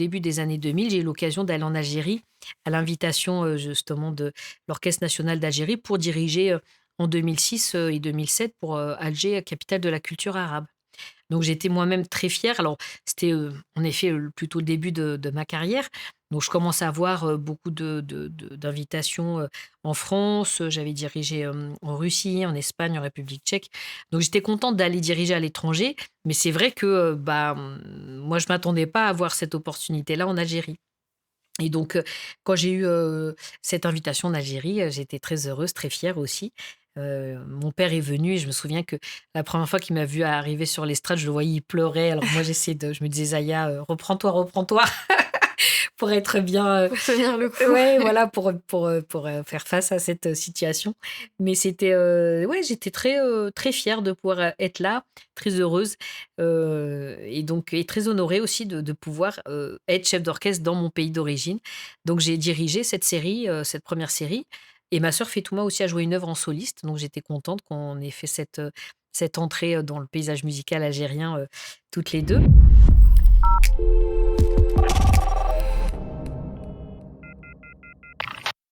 Début des années 2000, j'ai eu l'occasion d'aller en Algérie à l'invitation, justement de l'Orchestre national d'Algérie pour diriger, en 2006, et 2007 pour, Alger, capitale de la culture arabe. Donc j'étais moi-même très fière. Alors c'était, en effet, plutôt le début de ma carrière. Donc je commence à avoir, beaucoup d'invitations, en France, j'avais dirigé, en Russie, en Espagne, en République tchèque. Donc j'étais contente d'aller diriger à l'étranger, mais c'est vrai que, moi je m'attendais pas à avoir cette opportunité-là en Algérie. Et donc, quand j'ai eu, cette invitation en Algérie, j'étais très heureuse, très fière aussi. Mon père est venu et je me souviens que la première fois qu'il m'a vue arriver sur l'estrade, je le voyais, il pleurait. Alors moi, je me disais: «Zaya, reprends-toi, reprends-toi», pour être bien, Pour tenir le coup. ouais, voilà, pour faire face à cette, situation. Mais c'était, ouais, j'étais très, très fière de pouvoir, être là, très heureuse, et donc et très honorée aussi de pouvoir, être chef d'orchestre dans mon pays d'origine. Donc j'ai dirigé cette série, cette première série, et ma sœur Fetouma aussi a joué une œuvre en soliste. Donc j'étais contente qu'on ait fait cette entrée, dans le paysage musical algérien, toutes les 2.